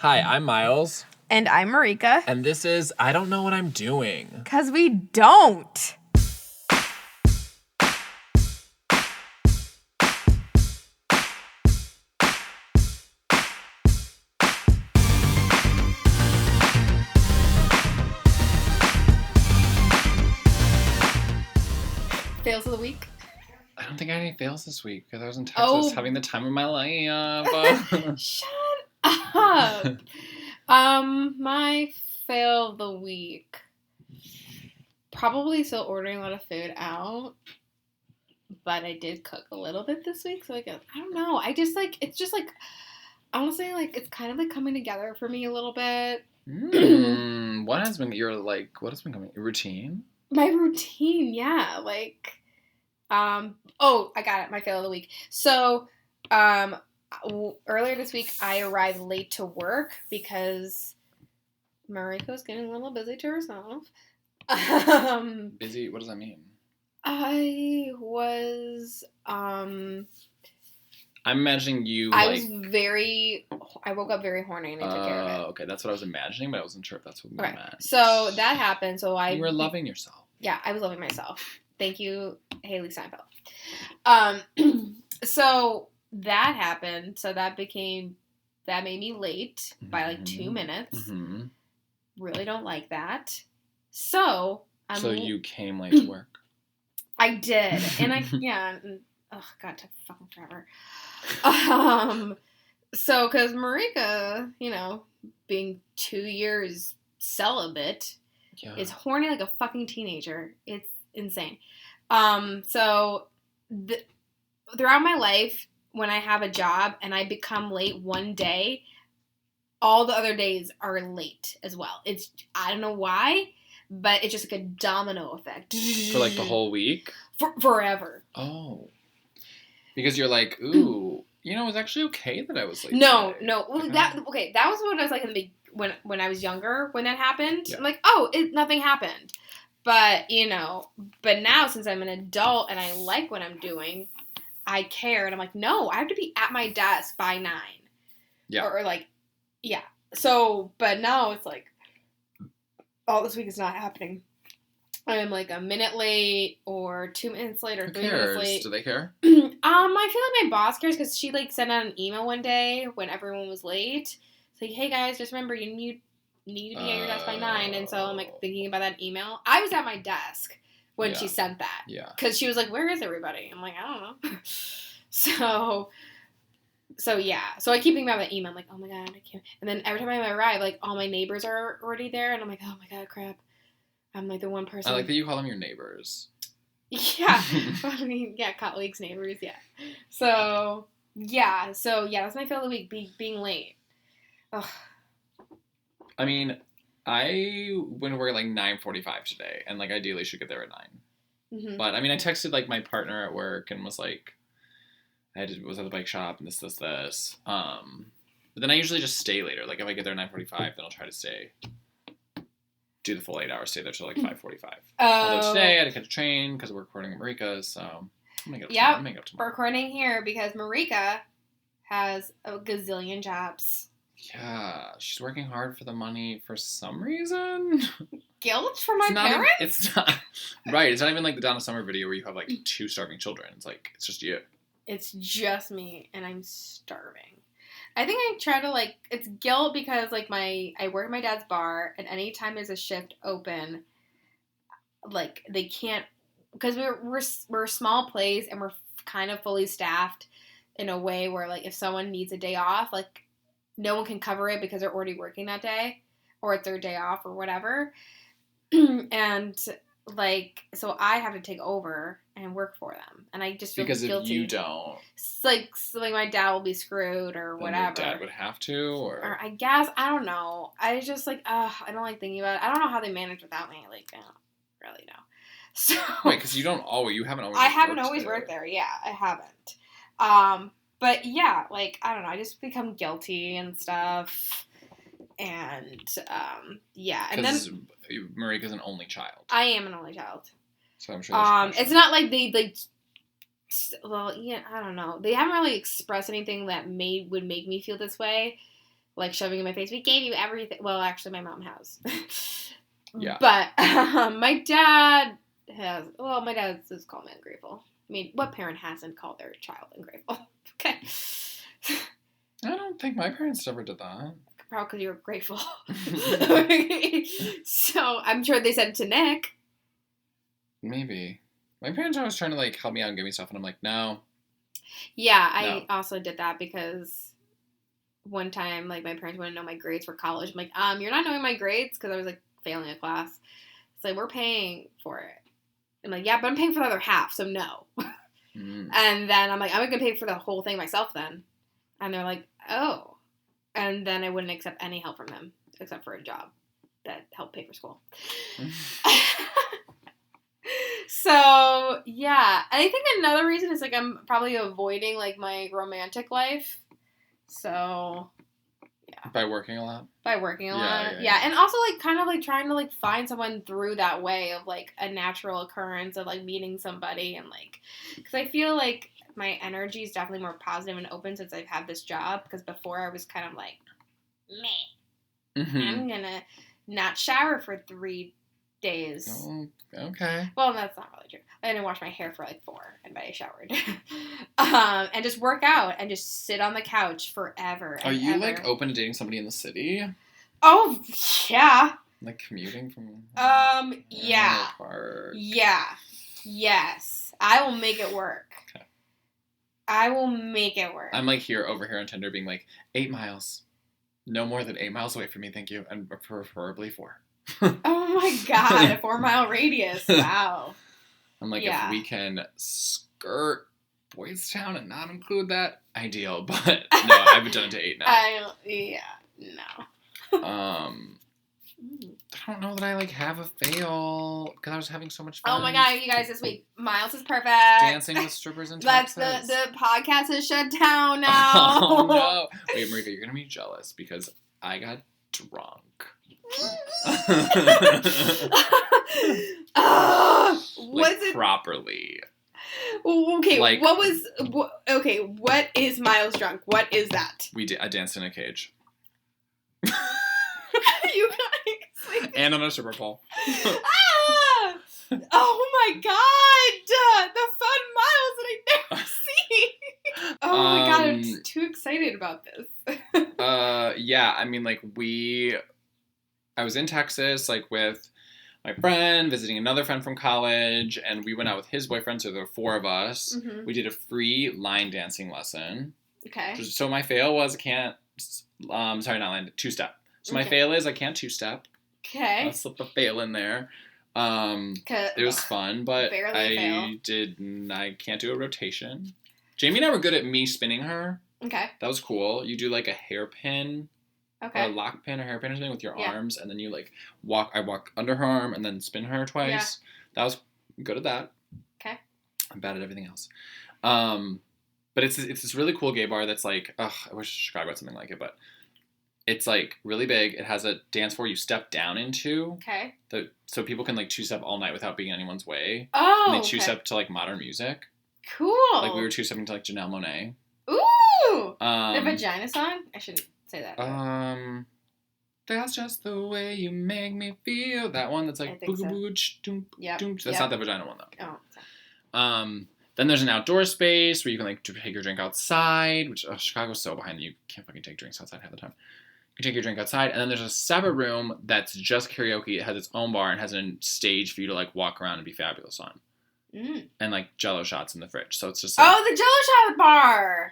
Hi, I'm Miles. And I'm Merika. And this is I Don't Know What I'm Doing. 'Cause we don't. Fails of the week? I don't think I had any fails this week because I was in Texas having the time of my life. Shut up. My fail of the week. Probably still ordering a lot of food out. But I did cook a little bit this week, so I don't know. I just it's just honestly, it's kind of coming together for me a little bit. What has been coming? Your routine? My routine, yeah. I got it. My fail of the week. So, earlier this week, I arrived late to work because Merika was getting a little busy to herself. Busy? What does that mean? I was, I'm imagining you, I woke up very horny and I took care of it. Okay, that's what I was imagining, but I wasn't sure if that's what we meant. So that happened, You were loving yourself. Yeah, I was loving myself. Thank you, Haley Steinfeld. So that happened, so that made me late by 2 minutes. Mm-hmm. Really don't like that. So you came late to work? I did. And God, it took fucking forever. So, because Merika, being 2 years celibate, is horny like a fucking teenager. It's insane. So, throughout my life, when I have a job and I become late one day, all the other days are late as well. I don't know why, but it's just like a domino effect. For the whole week? Forever. Oh. Because you're like, ooh, it's actually okay that I was late. No. Today. Well, that was what I was like in the when I was younger, when that happened. Yeah. I'm like, nothing happened. But, but now since I'm an adult and I like what I'm doing, I care. And I'm like, no, I have to be at my desk by 9. Yeah. Or yeah. So, but now it's this week is not happening. I'm a minute late or 2 minutes late or 3 minutes late. Do they care? I feel like my boss cares because she sent out an email one day when everyone was late. It's like, hey guys, just remember you need to be at your desk by 9. And so I'm thinking about that email. I was at my desk when she sent that. Yeah. Because she was like, where is everybody? I'm like, I don't know. So yeah. So I keep thinking about that email. I'm like, oh my God, I can't. And then every time I arrive, all my neighbors are already there. And I'm like, oh my God, crap. I'm the one person. I like that you call them your neighbors. Yeah. Colleagues, neighbors, yeah. So that's my fail of the week, being late. Ugh. I mean, I went to work at 9:45 today, and ideally should get there at 9. Mm-hmm. But I texted my partner at work and was like, was at the bike shop and this. But then I usually just stay later. If I get there at 9:45, then I'll try to stay. Do the full 8 hours, stay there till 5:45. Although today I had to catch a train because we're recording at Merika's, so I'm gonna get up tomorrow. We're recording here because Merika has a gazillion jobs. Yeah, she's working hard for the money for some reason. Guilt for my parents? It's not right. It's not even the Donna Summer video where you have 2 starving children. It's it's just you. It's just me, and I'm starving. I think I try to it's guilt because I work at my dad's bar, and anytime there's a shift open, they can't, because we're a small place and we're kind of fully staffed in a way where if someone needs a day off, no one can cover it because they're already working that day or it's their day off or whatever, and so I have to take over and work for them, and I just feel because guilty. If you don't, it's my dad will be screwed or whatever. Your dad would have to, or I guess I don't know. I just I don't thinking about it. I don't know how they manage without me. I don't really know. So wait, because you haven't always. I haven't always worked there. Yeah, I haven't. But yeah, I don't know. I just become guilty and stuff. And, yeah. And then Marika's an only child. I am an only child. So I'm sure it's not they well, yeah, I don't know. They haven't really expressed anything that would make me feel this way. like shoving in my face. We gave you everything. Well, actually, my mom has. Yeah. But my dad has called me ungrateful. I mean, what parent hasn't called their child ungrateful? Okay. I don't think my parents ever did that. Probably because you were grateful. So I'm sure they said it to Nick. Maybe. My parents are always trying to, like, help me out and give me stuff, and I'm like, no. Yeah, I also did that because one time, like, my parents wanted to know my grades for college. I'm like, you're not knowing my grades? Because I was, like, failing a class. It's like, we're paying for it. I'm like, yeah, but I'm paying for the other half, so no. And then I'm like, I'm going to pay for the whole thing myself then. And they're like, oh. And then I wouldn't accept any help from them except for a job that helped pay for school. So, yeah. And I think another reason is, like, I'm probably avoiding, like, my romantic life. So, yeah. By working a lot? By working a lot. Yeah. And also, like, kind of, like, trying to, like, find someone through that way of, like, a natural occurrence of, like, meeting somebody and, like, because I feel like my energy is definitely more positive and open since I've had this job, because before I was kind of like, meh. Mm-hmm. I'm gonna not shower for 3 days. Oh, okay. Well, that's not really true. I didn't wash my hair for like 4, and I showered. And just work out and just sit on the couch forever. Are you like open to dating somebody in the city? Oh yeah. Like commuting from. Yeah. Park. Yeah. Yes. I will make it work. Okay. I will make it work. I'm like over here on Tinder being like 8 miles. No more than 8 miles away from me, thank you. And preferably 4. Oh my god, a 4-mile radius. Wow. I'm like, if we can skirt Boys Town and not include that, ideal. But no, I've done it to 8 now. No. I don't know that I like have a fail because I was having so much fun. Oh my god, you guys, this week Miles is perfect. Dancing with strippers in Texas. The podcast is shut down now. Oh no! Wait, Merika, you're gonna be jealous because I got drunk. Was it properly? Okay, like, what is Miles drunk? What is that? I danced in a cage. You guys. And on a stripper pole. Oh my god! The fun Miles that I never see. Oh my god, I'm just too excited about this. Yeah, I mean, like, I was in Texas, like, with my friend, visiting another friend from college, and we went out with his boyfriend, so there were 4 of us. Mm-hmm. We did a free line dancing lesson. Okay. So my fail was I can't, sorry, not line, 2-step. So my fail is I can't 2-step. Okay. I'll slip a fail in there. It was fun, but I can't do a rotation. Jamie and I were good at me spinning her. Okay. That was cool. You do like a hairpin. Okay. Or a lock pin or hairpin or something with your arms, and then you like I walk under her arm and then spin her twice. Yeah. That was good at that. Okay. I'm bad at everything else. But it's this really cool gay bar that's like, I wish Chicago had something like it, but it's like really big. It has a dance floor you step down into. Okay. So people can like 2-step all night without being in anyone's way. Oh. And they 2-step to like modern music. Cool. Like we were 2-stepping to like Janelle Monáe. Ooh. The vagina song? I shouldn't say that. That's just the way you make me feel. That one that's like That's not the vagina one though. Oh. Sorry. Then there's an outdoor space where you can like take your drink outside, which Chicago's so behind that you can't fucking take drinks outside half the time. You can take your drink outside, and then there's a separate room that's just karaoke. It has its own bar and has a stage for you to like walk around and be fabulous on. And like Jello shots in the fridge, so it's just like, the Jello shot bar.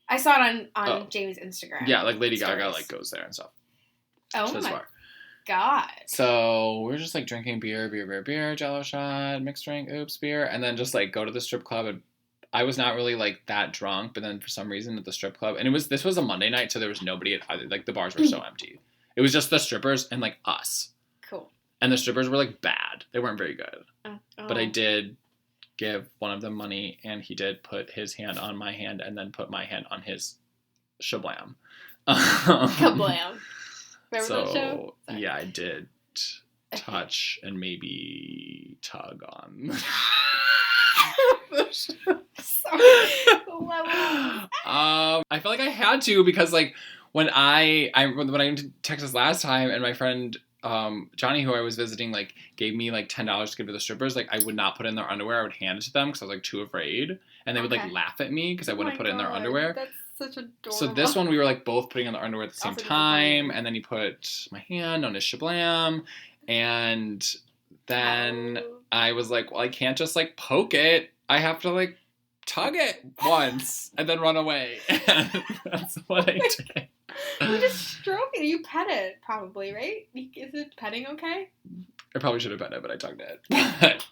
I saw it on Jamie's Instagram. Yeah, like Lady Gaga like goes there and stuff. Oh my god. So we're just like drinking beer, Jello shot, mixed drink, oops, beer, and then just like go to the strip club. And I was not really like that drunk, but then for some reason at the strip club, and this was a Monday night, so there was nobody at either. Like the bars were so empty. It was just the strippers and like us. Cool. And the strippers were like bad. They weren't very good. Oh. But I did give one of them money, and he did put his hand on my hand and then put my hand on his shablam. Kablam. Remember that show? Sorry. Yeah, I did touch and maybe tug on. Sorry. I felt like I had to because like when I went to Texas last time, and my friend Johnny, who I was visiting, like gave me like $10 to give to the strippers. Like I would not put in their underwear. I would hand it to them because I was like too afraid, and they would like laugh at me because I wouldn't put it in their underwear. That's such adorable. So this one we were like both putting on the underwear at the same time, and then he put my hand on his shablam, and then I was like, well, I can't just like poke it. I have to like tug it once and then run away. That's what I did. You just stroke it. You pet it, probably, right? Is it petting okay? I probably should have pet it, but I tugged it. But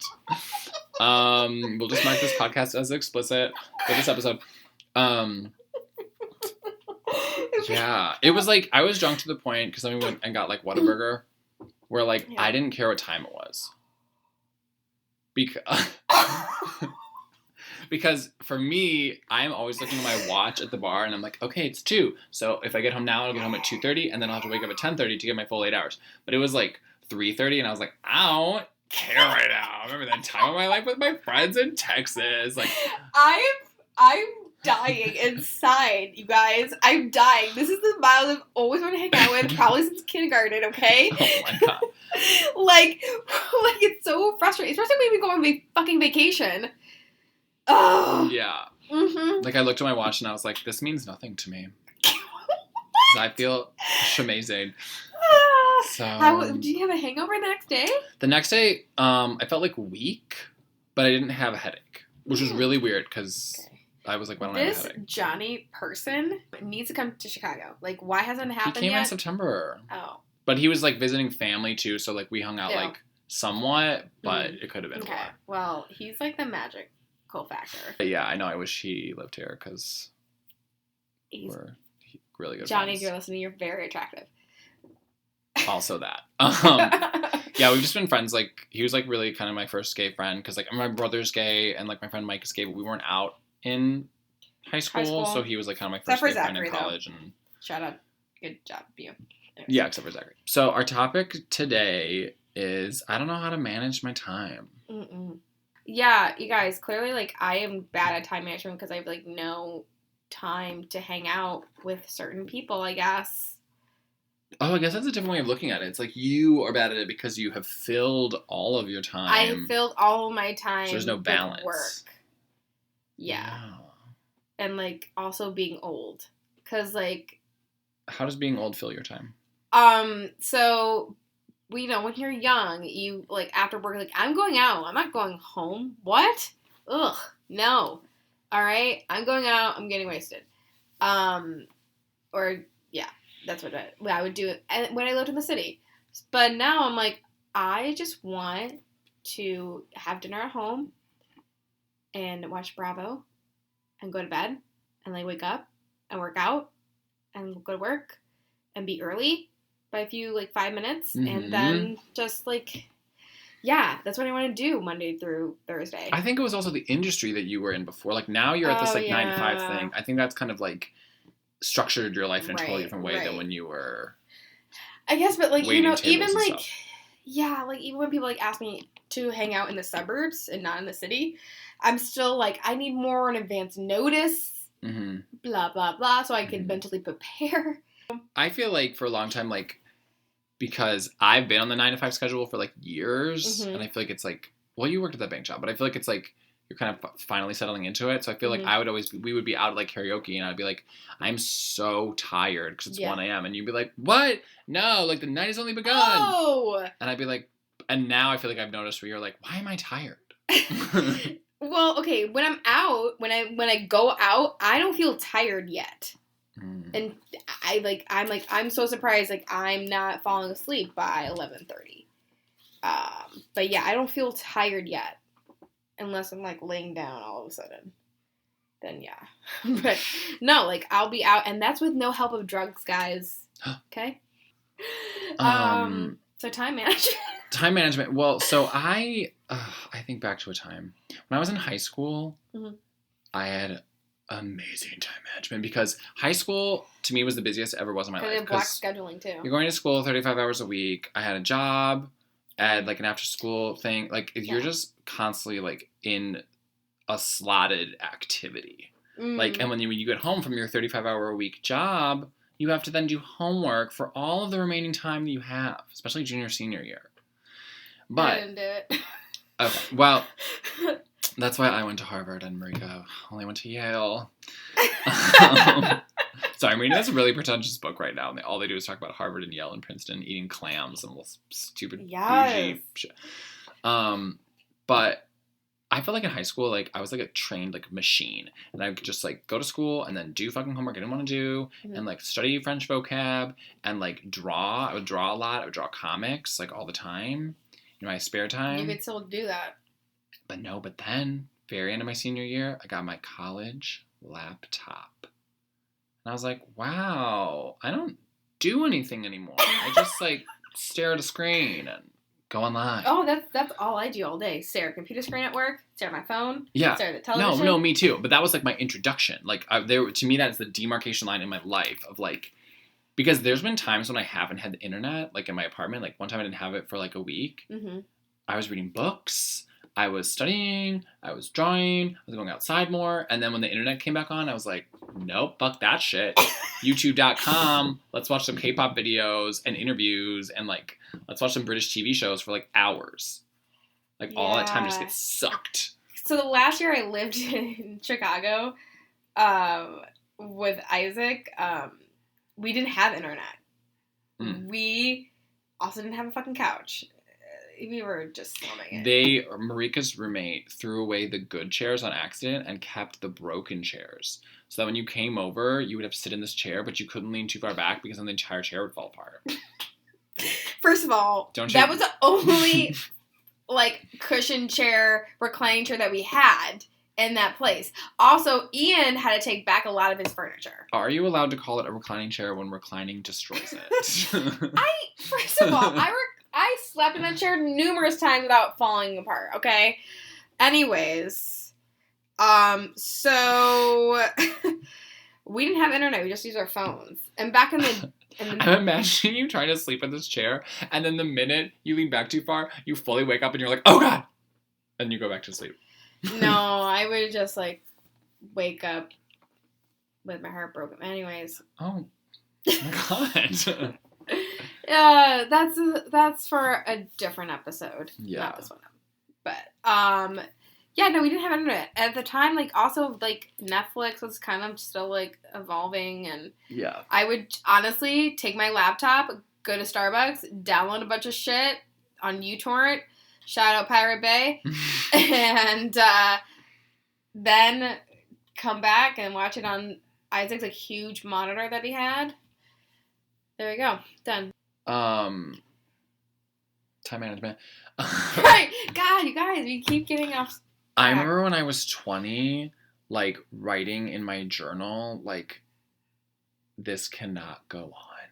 we'll just mark this podcast as explicit for this episode. Yeah, it was like I was drunk to the point because then we went and got like Whataburger, where like I didn't care what time it was. Because for me, I'm always looking at my watch at the bar, and I'm like, okay, it's 2. So if I get home now, I'll get home at 2:30, and then I'll have to wake up at 10:30 to get my full 8 hours. But it was like 3:30, and I was like, I don't care right now. I remember that time of my life with my friends in Texas. Like, I'm dying inside, you guys. I'm dying. This is the Miles I've always wanted to hang out with, probably since kindergarten, okay? Oh my god. like it's so frustrating. Especially when we go on fucking vacation. Oh. Yeah. Mm-hmm. Like, I looked at my watch and I was like, this means nothing to me. Because I feel amazing. So, do you have a hangover the next day? The next day, I felt like weak, but I didn't have a headache, which was really weird because I was like, why don't I have a headache? This Johnny person needs to come to Chicago. Like, why hasn't it happened yet? He came in September. Oh. But he was, like, visiting family, too, so, like, we hung out, like, somewhat, but it could have been more. Well, he's, like, the magical factor. But yeah, I know. I wish he lived here because we're really good Johnny, friends. if you're listening, you're very attractive. Also that. Yeah, we've just been friends. Like, he was, like, really kind of my first gay friend because, like, my brother's gay and, like, my friend Mike is gay, but we weren't out in high school. So he was, like, kind of my first gay friend in college. And shout out. Good job, you. Anyways. Yeah, except for Zachary. So our topic today is I don't know how to manage my time. Yeah, you guys, clearly, like, I am bad at time management because I have, like, no time to hang out with certain people, I guess. Oh, I guess that's a different way of looking at it. It's like you are bad at it because you have filled all of your time. I have filled all of my time. So there's no balance. With work. Yeah. Wow. And, like, also being old. Because, like... How does being old fill your time? So... you know, when you're young, you, like, after work, like, I'm going out. I'm not going home. What? Ugh. No. All right? I'm going out. I'm getting wasted. Or, yeah, that's what I would do when I lived in the city. But now I'm like, I just want to have dinner at home and watch Bravo and go to bed and, like, wake up and work out and go to work and be early by a few, like, 5 minutes, and then just, like, yeah, that's what I want to do Monday through Thursday. I think it was also the industry that you were in before. Like, now you're at this, like, 9 to 5 thing. I think that's kind of, like, structured your life in a totally different way than when you were I guess, but, like, you know, even, like, stuff. Yeah, like, even when people, like, ask me to hang out in the suburbs and not in the city, I'm still, like, I need more in advance notice, blah, blah, blah, so I can mentally prepare. I feel like for a long time, like, because I've been on the 9 to 5 schedule for, like, years, and I feel like it's, like, well, you worked at that bank job, but I feel like it's, like, you're kind of finally settling into it, so I feel like we would be out at, like, karaoke, and I'd be like, I'm so tired, because it's 1 a.m., and you'd be like, what? No, like, the night has only begun! Oh! And I'd be like, and now I feel like I've noticed where you're like, why am I tired? Well, okay, when I'm out, when I go out, I don't feel tired yet. And I'm so surprised, like, I'm not falling asleep by 11:30. But yeah, I don't feel tired yet, unless I'm, like, laying down all of a sudden. Then yeah, but no, like, I'll be out, and that's with no help of drugs, guys. Okay. So time management. Time management. Well, so I think back to a time when I was in high school. I had amazing time management because high school to me was the busiest it ever was in my life. Because block scheduling too. You're going to school 35 hours a week. I had a job, I had, like, an after school thing. Like, you're just constantly, like, in a slotted activity. Like, and when you get home from your 35-hour a week job, you have to then do homework for all of the remaining time that you have, especially junior, senior year. I But, didn't do it. okay, well, that's why I went to Harvard and Merika only went to Yale. Sorry, I'm reading this really pretentious book right now, and all they do is talk about Harvard and Yale and Princeton eating clams and little stupid bougie shit. But I felt like in high school, like, I was, like, a trained, like, machine. And I could just, like, go to school and then do fucking homework I didn't want to do. Mm-hmm. And, like, study French vocab. And, like, draw. I would draw a lot. I would draw comics, like, all the time. In my spare time. You could still do that. But then, very end of my senior year, I got my college laptop. And I was like, wow, I don't do anything anymore. I just, like, stare at a screen and go online. Oh, that's all I do all day. Stare at a computer screen at work, stare at my phone, yeah. stare at the television. No, me too. But that was, like, my introduction. Like, to me, that's the demarcation line in my life of, like, because there's been times when I haven't had the internet, like, in my apartment. Like, one time I didn't have it for, like, a week. Mm-hmm. I was reading books. I was studying, I was drawing, I was going outside more, and then when the internet came back on, I was like, nope, fuck that shit. YouTube.com, let's watch some K-pop videos and interviews, and, like, let's watch some British TV shows for, like, hours. Like, all that time just gets sucked. So the last year I lived in Chicago with Isaac, we didn't have internet. We also didn't have a fucking couch. We were just slumming it. Marika's roommate threw away the good chairs on accident and kept the broken chairs. So that when you came over, you would have to sit in this chair, but you couldn't lean too far back because then the entire chair would fall apart. First of all, that was the only, like, cushion chair, reclining chair that we had in that place. Also, Ian had to take back a lot of his furniture. Are you allowed to call it a reclining chair when reclining destroys it? First of all, I slept in that chair numerous times without falling apart, okay? Anyways, so we didn't have internet. We just used our phones. And back in the I'm imagining you trying to sleep in this chair, and then the minute you lean back too far, you fully wake up and you're like, oh God! And you go back to sleep. No, I would just, like, wake up with my heart broken. Anyways. Oh my God. Yeah, that's for a different episode. Yeah. Not this one. But, yeah, no, we didn't have internet. At the time, like, also, like, Netflix was kind of still, like, evolving, and yeah. I would honestly take my laptop, go to Starbucks, download a bunch of shit on uTorrent, shout out Pirate Bay, and then come back and watch it on Isaac's, like, huge monitor that he had. There we go. Done. Time management. Right. God, you guys, we keep getting off. I remember when I was 20, like, writing in my journal, like, this cannot go on.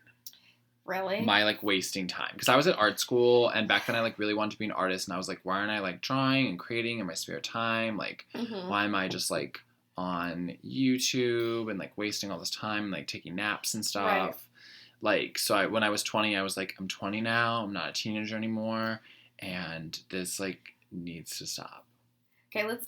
Really? My, like, wasting time. Because I was at art school, and back then I, like, really wanted to be an artist, and I was like, why aren't I, like, drawing and creating in my spare time? Like, why am I just, like, on YouTube and, like, wasting all this time and, like, taking naps and stuff? Right. Like, so when I was 20, I was like, I'm 20 now, I'm not a teenager anymore, and this, like, needs to stop. Okay, let's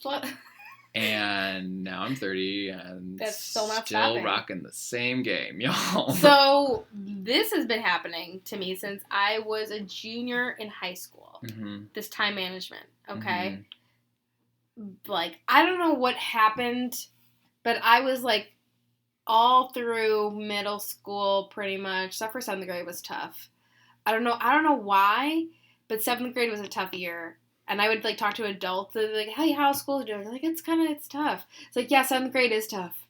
And now I'm 30, and that's still not still stopping. rocking the same game, y'all. So, this has been happening to me since I was a junior in high school. Mm-hmm. This time management, okay? Mm-hmm. Like, I don't know what happened, but I was, like, all through middle school, pretty much, except for 7th grade was tough. I don't know why, but 7th grade was a tough year. And I would, like, talk to adults, they'd be like, hey, how's school doing? They're like, it's tough. It's like, yeah, 7th grade is tough.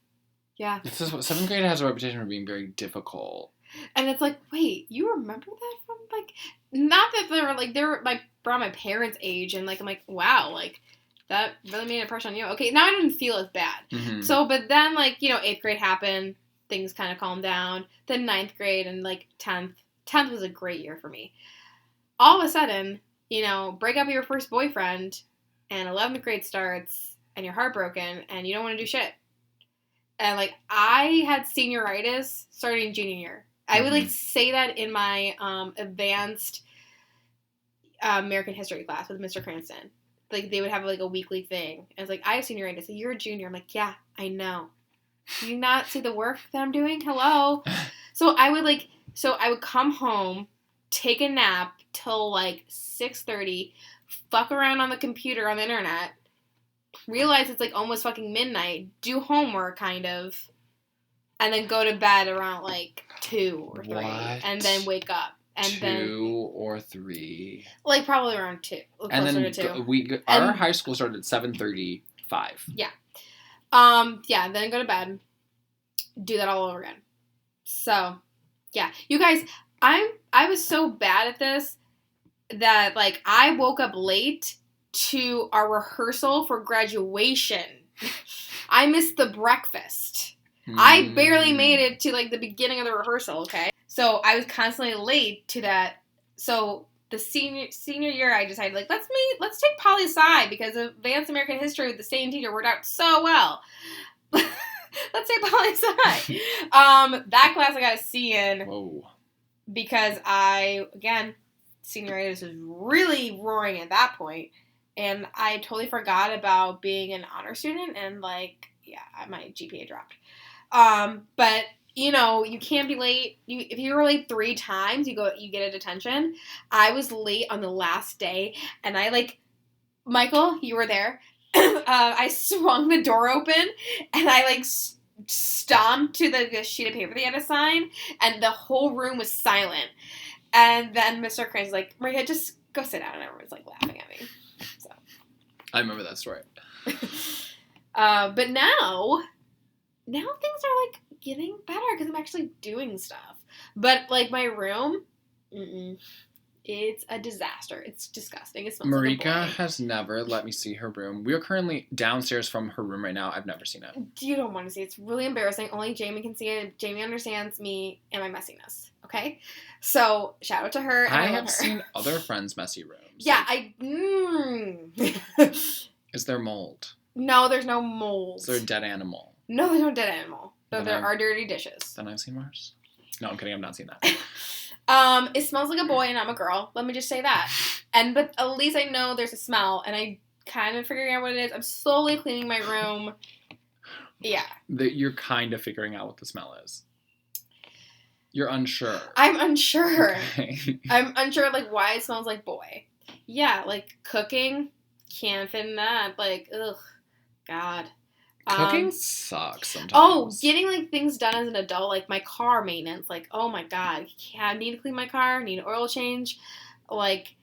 Yeah. 7th grade has a reputation for being very difficult. And it's like, wait, you remember that from, like, not that they were, like, around my parents' age, and, like, I'm like, wow, like, that really made an impression on you. Okay, now I didn't feel as bad. Mm-hmm. So, but then, like, 8th grade happened, things kind of calmed down. Then 9th grade and, like, 10th. 10th was a great year for me. All of a sudden, break up with your first boyfriend, and 11th grade starts, and you're heartbroken, and you don't want to do shit. And, like, I had senioritis starting junior year. I would, like, say that in my advanced American history class with Mr. Cranston. Like, they would have, like, a weekly thing. And it's like, I have senioritis. You're a junior. I'm like, yeah, I know. Do you not see the work that I'm doing? Hello? So I would come home, take a nap till like 6:30, fuck around on the computer on the internet, realize it's like almost fucking midnight, do homework kind of, and then go to bed around like 2 or 3, and then wake up. And 2 or 3. Like probably around 2. And then our high school started at 7:35. Yeah. Yeah, then go to bed. Do that all over again. So, yeah. You guys, I was so bad at this that like I woke up late to our rehearsal for graduation. I missed the breakfast. I barely made it to like the beginning of the rehearsal, okay? So I was constantly late to that. So the senior year, I decided like let's take poli sci because advanced American history with the same teacher worked out so well. Let's take poli sci. That class I got a C in. Whoa. Because senioritis was really roaring at that point, and I totally forgot about being an honor student, and like my GPA dropped. But you know, you can't be late. If you were late 3 times, you get a detention. I was late on the last day, and Michael, you were there. I swung the door open, and I stomped to the sheet of paper they had to sign, and the whole room was silent. And then Mr. Crane's like, Merika, just go sit down, and everyone's like laughing at me. So I remember that story. But now things are like getting better because I'm actually doing stuff. But like my room, it's a disaster. It's disgusting. It smells like a Merika boy. has never let me see her room. We are currently downstairs from her room right now. I've never seen it. You don't want to see it. It's really embarrassing. Only Jamie can see it. Jamie understands me and my messiness. Okay? So, shout out to her. And I I have love her. seen other friends' messy rooms. Yeah, Is there mold? No, there's no mold. Is there a dead animal? No, there's no dead animal. Though Then there are dirty dishes. Then I've seen worse. No, I'm kidding. I've not seen that. It smells like a boy and I'm a girl. Let me just say that. But at least I know there's a smell and I kind of figuring out what it is. I'm slowly cleaning my room. Yeah. You're kind of figuring out what the smell is. You're unsure. I'm unsure. Okay. I'm unsure like why it smells like boy. Yeah, like cooking can't fit in that. Like, ugh, God. Cooking sucks sometimes. Oh, getting like things done as an adult, like my car maintenance, like oh my God, I need to clean my car, need an oil change. Like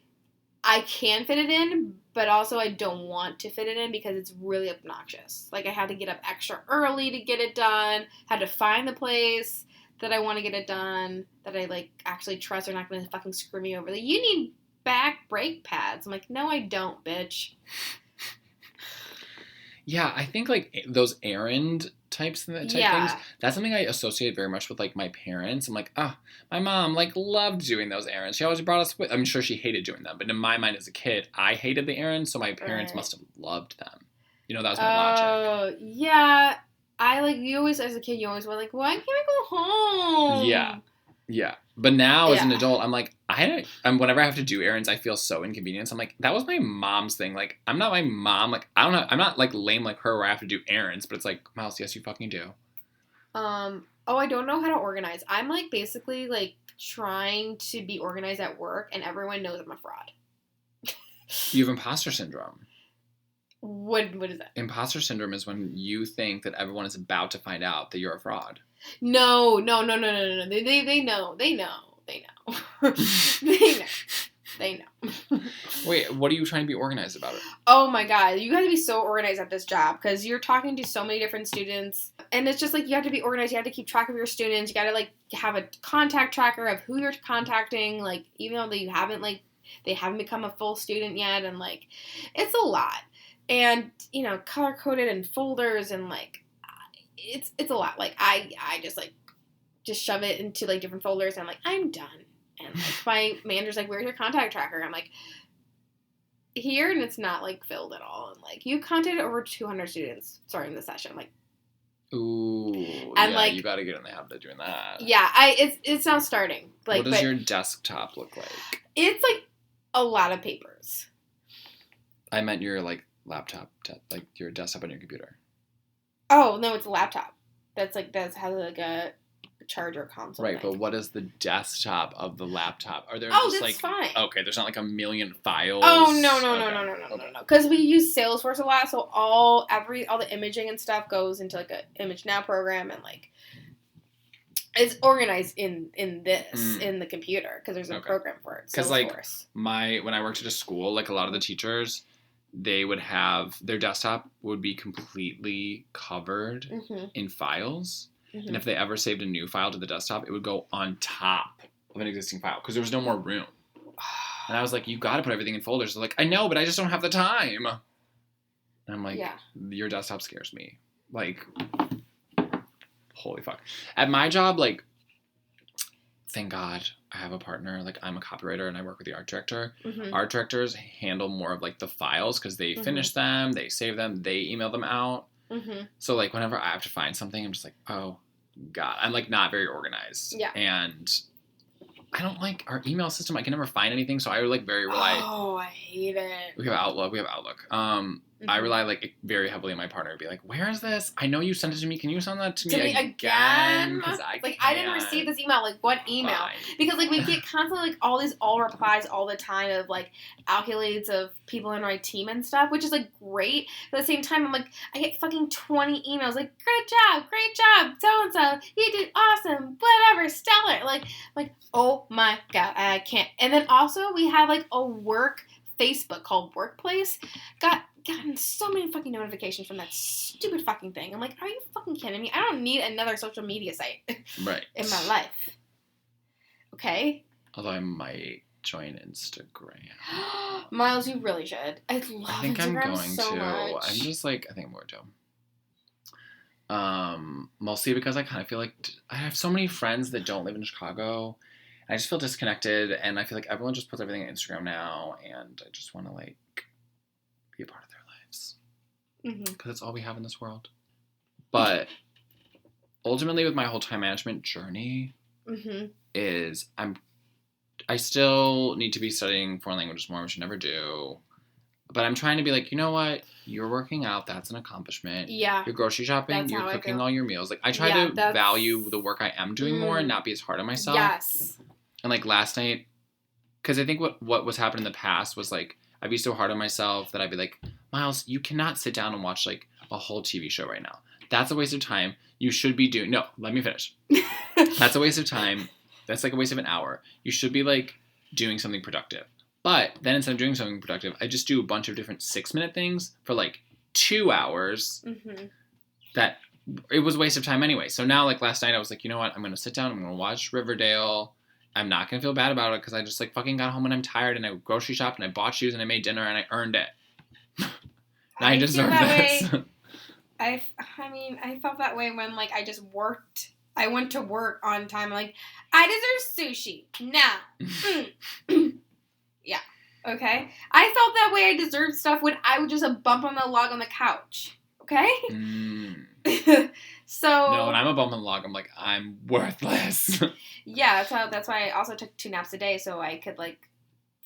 I can fit it in, but also I don't want to fit it in because it's really obnoxious. Like I had to get up extra early to get it done, had to find the place that I want to get it done, that I like actually trust are not going to fucking screw me over. Like, you need back brake pads. I'm like, no, I don't, bitch. Yeah, I think like those errand types and things, that's something I associate very much with like my parents. I'm like, oh, my mom like loved doing those errands. She always brought us with. I'm sure she hated doing them, but in my mind as a kid, I hated the errands, so my parents must have loved them. You know, that was my logic. Oh, yeah. You always, as a kid, you always were like, why can't I go home? Yeah. But now as an adult, I'm like, whenever I have to do errands, I feel so inconvenienced. I'm like, that was my mom's thing. Like, I'm not my mom. Like, I'm not like lame like her where I have to do errands, but it's like, Miles, yes, you fucking do. I don't know how to organize. I'm like basically like trying to be organized at work and everyone knows I'm a fraud. You have imposter syndrome. What is that? Imposter syndrome is when you think that everyone is about to find out that you're a fraud. No. They know. They know. They know. Wait, what are you trying to be organized about it? Oh my God. You gotta be so organized at this job because you're talking to so many different students. And it's just like you have to be organized. You have to keep track of your students. You gotta like have a contact tracker of who you're contacting. Like, even though they haven't become a full student yet. And like, it's a lot. And, you know, color coded in folders and like, it's a lot. Like, I just shove it into like different folders and I'm like, I'm done. And like my manager's like, where's your contact tracker? I'm like, here, and it's not like filled at all. And like, you contacted over 200 students starting the session. I'm like, ooh, and yeah, like, you gotta get in the habit of doing that. Yeah, it's now starting. Like, what does your desktop look like? It's like a lot of papers. I meant your like laptop, like your desktop on your computer. Oh no, it's a laptop. Has like a charger console. Right, thing. but what is the desktop of the laptop? Are there that's just fine. Okay, there's not like a million files. Oh no. Because we use Salesforce a lot, so all the imaging and stuff goes into like a Image Now program, and like it's organized in the computer because there's a program for it. Because like when I worked at a school, like a lot of the teachers, they would have their desktop would be completely covered in files. And if they ever saved a new file to the desktop, it would go on top of an existing file because there was no more room. And I was like, you got to put everything in folders. They're like, I know, but I just don't have the time. And I'm like, your desktop scares me. Like, holy fuck. At my job, like, thank God I have a partner. Like, I'm a copywriter and I work with the art director. Art directors handle more of, like, the files because they finish them, they save them, they email them out. So, like, whenever I have to find something, I'm just like, oh, God. I'm, like, not very organized. Yeah. And I don't like our email system. I can never find anything, so I, like, very rely... Oh, I hate it. We have Outlook. I rely, like, very heavily on my partner to be like, where is this? I know you sent it to me. Can you send that to me again? Because I didn't receive this email. Like, what email? Fine. Because, like, we get constantly, like, all these all-replies all the time of, like, accolades of people in my team and stuff, which is, like, great. But at the same time, I'm like, I get fucking 20 emails. Like, great job, so-and-so. You did awesome. Whatever, stellar. Like, oh, my God, I can't. And then also, we have, like, a work Facebook called Workplace. Gotten so many fucking notifications from that stupid fucking thing. I'm like, are you fucking kidding me? I don't need another social media site in my life. Okay? Although I might join Instagram. Miles, you really should. I think Instagram I'm going so to. Much. I'm just like, I think I'm going to. Mostly because I kind of feel like I have so many friends that don't live in Chicago. And I just feel disconnected, and I feel like everyone just puts everything on Instagram now, and I just want to, like, be a part of their lives. Because it's all we have in this world. But ultimately with my whole time management journey is I still need to be studying foreign languages more, which I never do. But I'm trying to be like, you know what? You're working out. That's an accomplishment. Yeah. You're grocery shopping. You're cooking all your meals. Like, I try to value the work I am doing more and not be as hard on myself. Yes. And, like, last night, because I think what was happening in the past was, like, I'd be so hard on myself that I'd be like, Miles, you cannot sit down and watch, like, a whole TV show right now. That's a waste of time. You should be doing... No, let me finish. That's a waste of time. That's, like, a waste of an hour. You should be, like, doing something productive. But then instead of doing something productive, I just do a bunch of different 6-minute things for, like, 2 hours that it was a waste of time anyway. So now, like, last night I was like, you know what? I'm going to sit down. I'm going to watch Riverdale. I'm not going to feel bad about it because I just, like, fucking got home and I'm tired and I grocery shopped and I bought shoes and I made dinner and I earned it. I deserve this. I mean, I felt that way when, like, I just worked. I went to work on time. Like, I deserve sushi. Now. Yeah. Okay? I felt that way I deserved stuff when I would just a bump on the log on the couch. Okay? So... No, when I'm a bump on the log, I'm like, I'm worthless. Yeah, that's why I also took 2 naps a day so I could, like,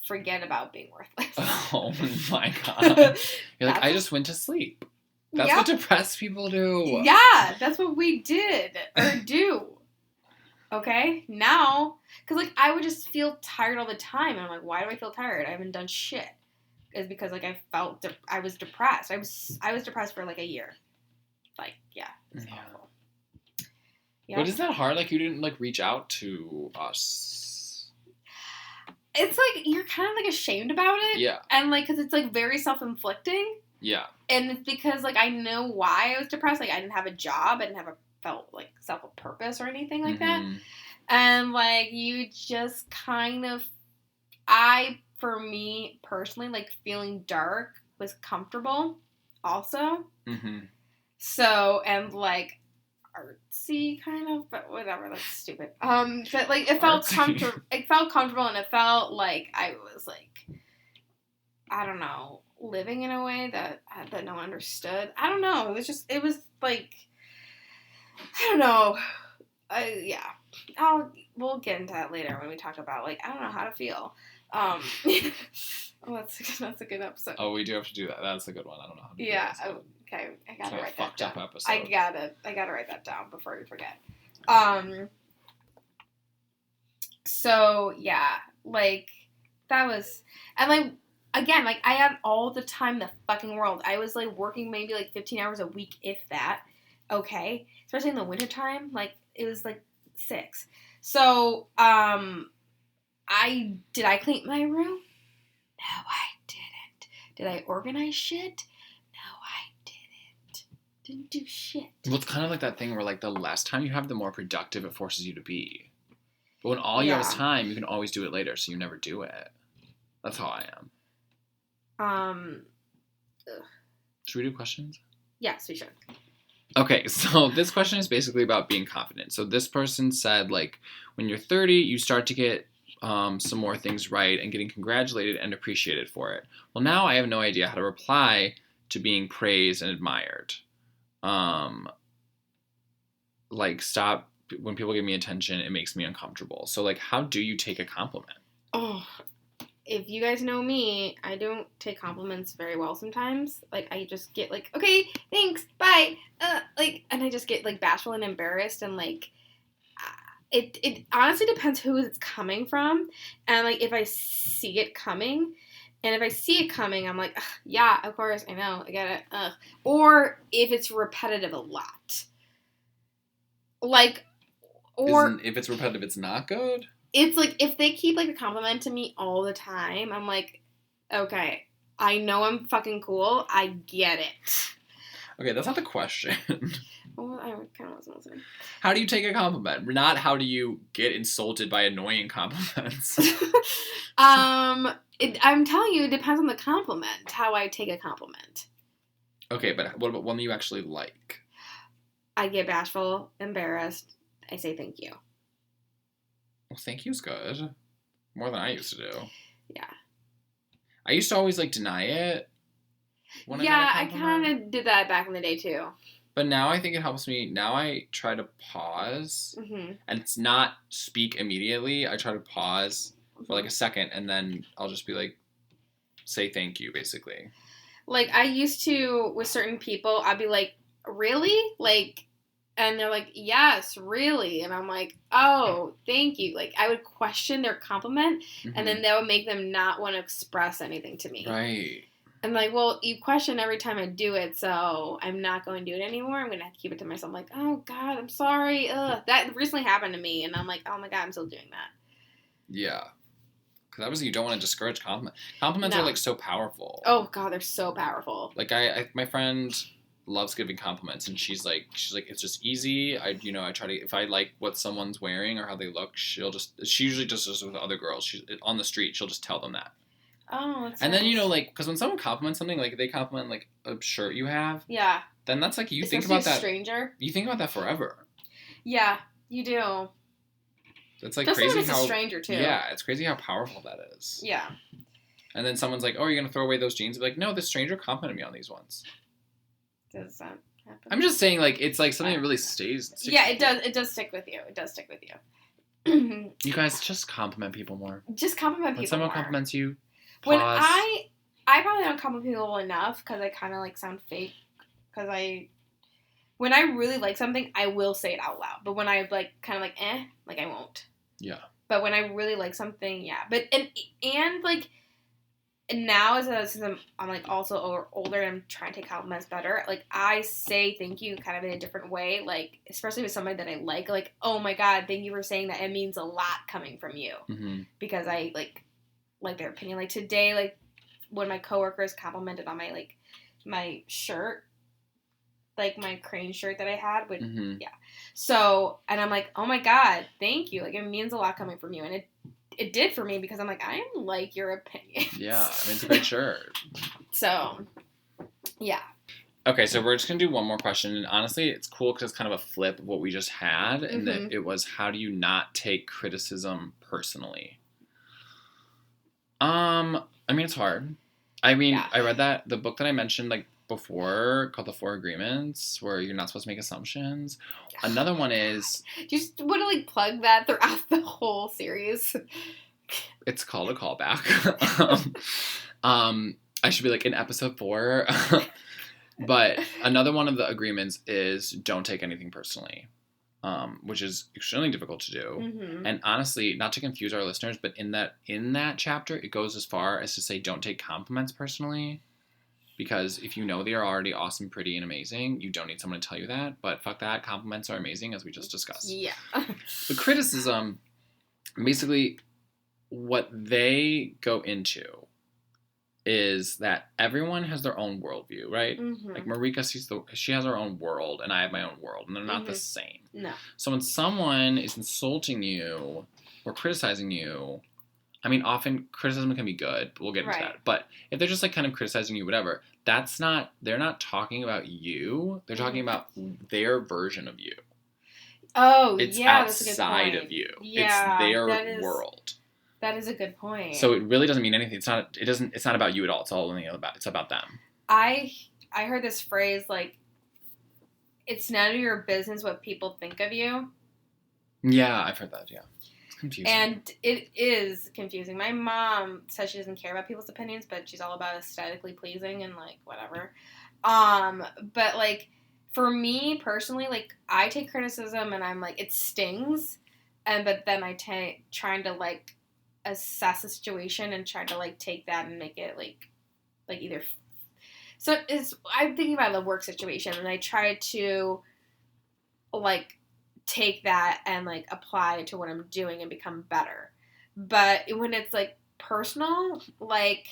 forget about being worthless. Oh my God. You're like, I just went to sleep. That's what depressed people do. Yeah, that's what we did or do. Okay? Now, because, like, I would just feel tired all the time. And I'm like, why do I feel tired? I haven't done shit. It's because, like, I was depressed. I was depressed for, like, a year. Like, yeah. It's awful. Yeah. But is that hard? Like, you didn't, like, reach out to us. It's, like, you're kind of, like, ashamed about it. Yeah. And, like, because it's, like, very self-inflicting. Yeah. And it's because, like, I know why I was depressed. Like, I didn't have a job. I didn't have felt, like, self-purpose or anything like that. And, like, you just kind of... for me, personally, like, feeling dark was comfortable also. So, and, like... artsy kind of, but whatever, that's stupid. But like it felt comfortable. It felt comfortable, and it felt like I was like, I don't know, living in a way that no one understood. I don't know. It was like, I don't know. Yeah, we'll get into that later when we talk about like I don't know how to feel. That's a good episode. Oh, we do have to do that. That's a good one. I don't know how to do that. Okay, I gotta write that down. episode. I gotta write that down before we forget. So, yeah, like, that was, and, like, again, like, I had all the time in the fucking world. I was, like, working maybe, like, 15 hours a week, if that, okay? Especially in the wintertime, like, it was, like, 6. So, did I clean my room? No, I didn't. Did I organize shit? No, I didn't. Didn't do shit. Well, it's kind of like that thing where, like, the less time you have, the more productive it forces you to be. But when all you have is time, you can always do it later, so you never do it. That's how I am. Should we do questions? Yes, we should. Okay, so this question is basically about being confident. So this person said, like, when you're 30, you start to get some more things right and getting congratulated and appreciated for it. Well, now I have no idea how to reply to being praised and admired. Like, stop. When people give me attention, it makes me uncomfortable. So, like, how do you take a compliment? Oh, if you guys know me, I don't take compliments very well sometimes. Like, I just get like, okay, thanks, bye. And I just get like bashful and embarrassed, and like, it honestly depends who it's coming from, and like if I see it coming, and if I see it coming, I'm like, yeah, of course, I know, I get it. Or if it's repetitive a lot, like, or if it's repetitive, it's not good. It's like if they keep like complimenting me all the time, I'm like, okay, I know I'm fucking cool. I get it. Okay, that's not the question. Well, I kind of wasn't listening. How do you take a compliment? Not how do you get insulted by annoying compliments. I'm telling you, it depends on the compliment. How I take a compliment. Okay, but what about one that you actually like? I get bashful, embarrassed. I say thank you. Well, thank you's good. More than I used to do. Yeah. I used to always, like, deny it. Yeah, I kind of did that back in the day, too. But now I think it helps me. Now I try to pause. Mm-hmm. And it's not speak immediately. I try to pause for, like, a second, and then I'll just be like, say thank you, basically. Like, I used to, with certain people, I'd be like, really? Like... And they're like, yes, really. And I'm like, oh, thank you. Like, I would question their compliment, and then that would make them not want to express anything to me. Right. I'm like, well, you question every time I do it, so I'm not going to do it anymore. I'm going to have to keep it to myself. I'm like, oh, God, I'm sorry. Ugh. That recently happened to me, and I'm like, oh, my God, I'm still doing that. Yeah. Because obviously you don't want to discourage compliments. Compliments are, like, so powerful. Oh, God, they're so powerful. Like, my friend... loves giving compliments, and she's like it's just easy. I try to, if I like what someone's wearing or how they look, she usually just does with other girls. She's on the street, she'll just tell them that. Oh, that's and nice. Then like, because when someone compliments something, like they compliment like a shirt you have, yeah, then that's like, you think about that stranger. You think about that forever. Yeah, you do. It's like crazy how a stranger too. Yeah, it's crazy how powerful that is. Yeah. And then someone's like, oh, you're gonna throw away those jeans? I'd be like, no, this stranger complimented me on these ones. Does that happen? I'm just saying, like, it's like something that really stays. Yeah, it does. It does stick with you. It does stick with you. You guys just compliment people more. Just compliment people. When someone compliments you, pause. When I probably don't compliment people enough because I kind of like sound fake. Because when I really like something, I will say it out loud. But when I like kind of like like I won't. Yeah. But when I really like something, yeah. But and like. And now, since I'm like also older and I'm trying to take compliments better, like I say thank you kind of in a different way, like especially with somebody that I like, oh my God, thank you for saying that. It means a lot coming from you because I like their opinion. Like today, like when my coworkers complimented on my shirt, like my crane shirt that I had, with yeah. So and I'm like, oh my God, thank you. Like it means a lot coming from you, and it did for me because I'm like, I like your opinion. Yeah, I mean, it's a great shirt. So, yeah. Okay, so we're just going to do one more question. And honestly, it's cool because it's kind of a flip of what we just had. And that it was, how do you not take criticism personally? I mean, it's hard. I mean, I read the book that I mentioned, like, before, called The 4 Agreements, where you're not supposed to make assumptions. Another one is... Do you just want to, like, plug that throughout the whole series? It's called a callback. I should be, like, in episode 4. But another one of the agreements is don't take anything personally. which is extremely difficult to do. Mm-hmm. And honestly, not to confuse our listeners, but in that chapter, it goes as far as to say don't take compliments personally. Because if you know they are already awesome, pretty, and amazing, you don't need someone to tell you that. But fuck that, compliments are amazing, as we just discussed. Yeah. The criticism, basically, what they go into is that everyone has their own worldview, right? Mm-hmm. Like Marika she has her own world, and I have my own world, and they're not the same. No. So when someone is insulting you or criticizing you, I mean, often criticism can be good, but we'll get into that. But if they're just like kind of criticizing you, whatever, they're not talking about you. They're talking about their version of you. Oh, it's yeah, outside that's a good point. of you. Yeah, it's their world. That is a good point. So it really doesn't mean anything. It's not about you at all. It's about them. I heard this phrase like, it's none of your business what people think of you. Yeah, I've heard that. Yeah. Confusing. And it is confusing. My mom says she doesn't care about people's opinions, but she's all about aesthetically pleasing and like whatever. But like for me personally, like I take criticism and I'm like it stings, but then I trying to like assess the situation and try to like take that and make it like either. So I'm thinking about the work situation and I try to like take that and like apply it to what I'm doing and become better. But when it's like personal, like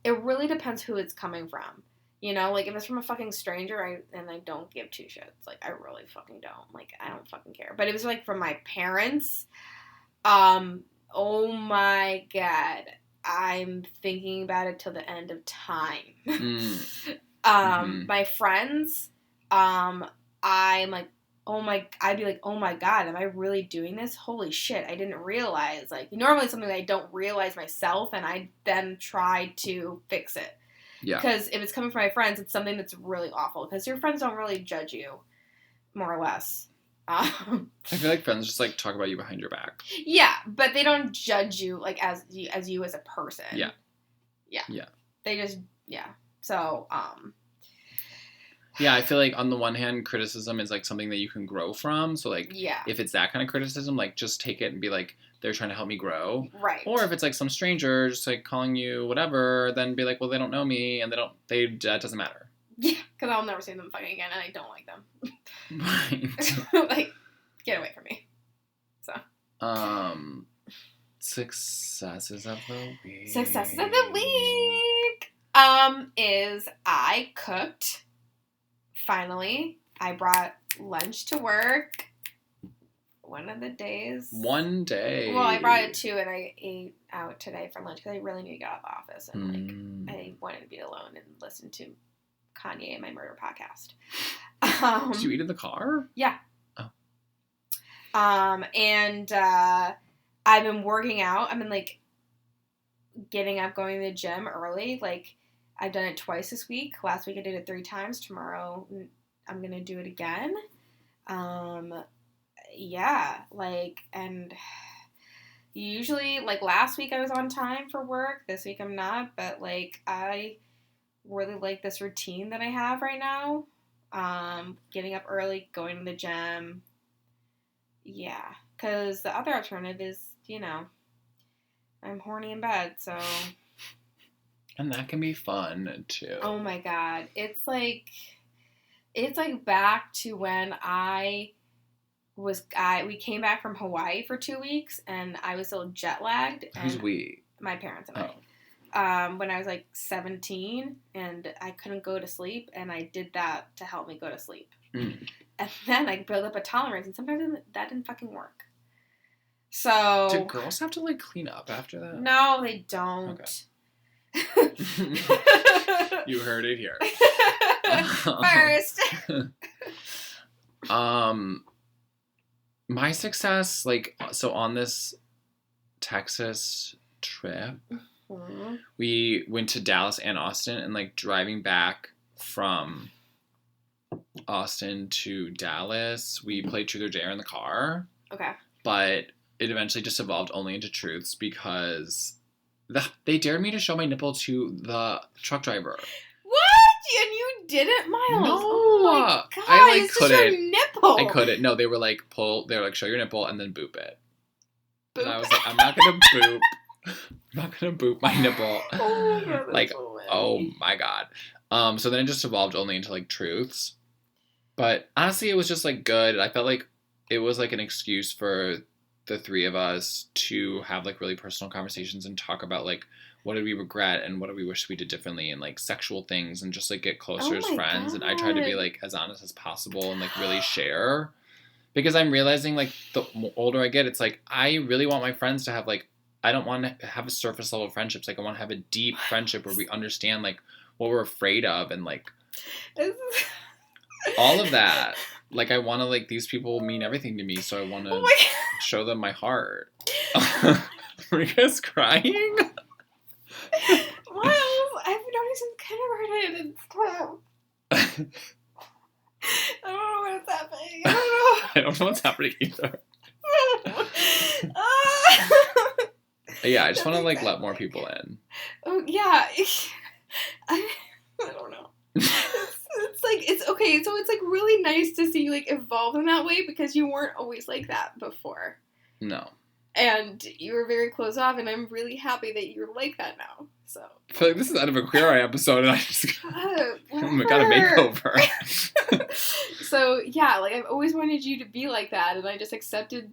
it really depends who it's coming from. You know, like if it's from a fucking stranger, I don't give two shits. Like I really fucking don't. Like I don't fucking care. But it was like from my parents. Oh my god, I'm thinking about it till the end of time. My friends, I'm like. I'd be like, oh my god, am I really doing this? Holy shit, I didn't realize. Like, normally it's something that I don't realize myself, and I then try to fix it. Yeah. Because if it's coming from my friends, it's something that's really awful. Because your friends don't really judge you, more or less. I feel like friends just, like, talk about you behind your back. Yeah, but they don't judge you, like, as you as a person. Yeah. Yeah. Yeah. They just, yeah. So, yeah, I feel like on the one hand, criticism is like something that you can grow from. So like, if it's that kind of criticism, like just take it and be like, they're trying to help me grow. Right. Or if it's like some stranger just like calling you whatever, then be like, well, they don't know me and that doesn't matter. Yeah, because I'll never see them fucking again and I don't like them. Right. Like, get away from me. So. Successes of the week. Successes of the week. Is I cooked. Finally, I brought lunch to work one of the days. One day. Well, I brought it too, and I ate out today for lunch because I really need to get out of the office and like I wanted to be alone and listen to Kanye and my murder podcast. Did you eat in the car? Yeah. Oh. And I've been working out. I've been like getting up, going to the gym early, like. I've done it twice this week. Last week I did it 3 times. Tomorrow I'm going to do it again. Yeah, like, and usually, like, last week I was on time for work. This week I'm not, but, like, I really like this routine that I have right now. Getting up early, going to the gym. Yeah, because the other alternative is, you know, I'm horny in bed, so... And that can be fun, too. Oh, my God. It's like back to when we came back from Hawaii for 2 weeks, and I was still jet lagged. Who's we? My parents and I. When I was, like, 17, and I couldn't go to sleep, and I did that to help me go to sleep. And then I built up a tolerance, and sometimes that didn't fucking work. So... Do girls have to, like, clean up after that? No, they don't. Okay. You heard it here. First. My success, like, so on this Texas trip, we went to Dallas and Austin, and, like, driving back from Austin to Dallas, we played Truth or Dare in the car. Okay. But it eventually just evolved only into Truths because... They dared me to show my nipple to the truck driver. What? And you didn't, Miles? No. Oh my God. I It's couldn't. just your nipple. I couldn't. No, they were like, show your nipple and then boop it. Boop. And I was like, I'm not going to boop. I'm not going to boop my nipple. Oh my God. Like, so oh my God. So then it just evolved only into like truths. But honestly, it was just like good. I felt like it was like an excuse for the three of us to have like really personal conversations and talk about like what did we regret and what do we wish we did differently and like sexual things and just like get closer as friends. And I tried to be like as honest as possible and like really share, because I'm realizing like the older I get, it's like I really want my friends to have like, I don't want to have a surface level friendships. Like I want to have a deep friendship where we understand like what we're afraid of and like all of that. Like I want to like, these people mean everything to me, so I want to show them my heart. Merika's crying. Miles, I've noticed since kindergarten and stuff. I don't know what's happening. I don't know. I don't know what's happening either. Yeah, I just want to like let more people in. Oh yeah. I don't know. It's like, it's okay. So it's like really nice to see you like evolve in that way, because you weren't always like that before. No. And you were very closed off, and I'm really happy that you're like that now. So I feel like this is out of a Queer Eye episode, and I just got a makeover. So yeah, like I've always wanted you to be like that, and I just accepted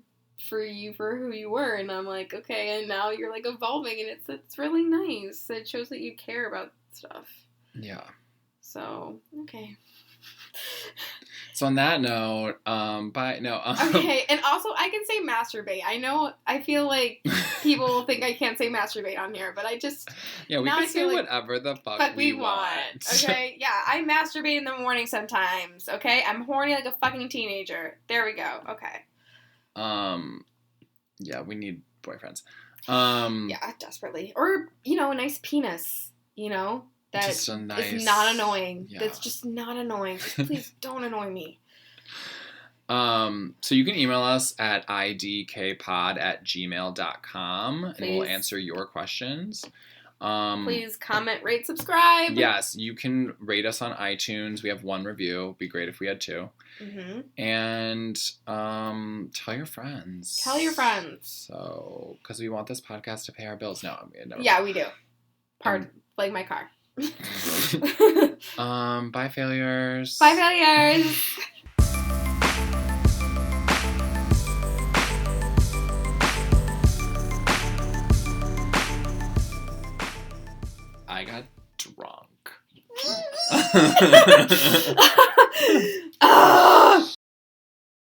for you for who you were, and I'm like, okay, and now you're like evolving, and it's really nice. It shows that you care about stuff. Yeah. So okay. So on that note, bye. No. Okay, and also I can say masturbate. I know. I feel like people think I can't say masturbate on here, but I just we can say like whatever the fuck we want. Okay, yeah, I masturbate in the morning sometimes. Okay, I'm horny like a fucking teenager. There we go. Okay. Yeah, we need boyfriends. Yeah, desperately, or a nice penis. That is not annoying. Yeah. That's just not annoying. Just please don't annoy me. So you can email us at idkpod@gmail.com and we'll answer your questions. Please comment, rate, subscribe. Yes, you can rate us on iTunes. We have 1 review. It'd be great if we had 2. Mm-hmm. And tell your friends. Tell your friends. So, because we want this podcast to pay our bills. No, I mean, yeah, we do. Like my car. Bye, failures. Bye, failures. I got drunk.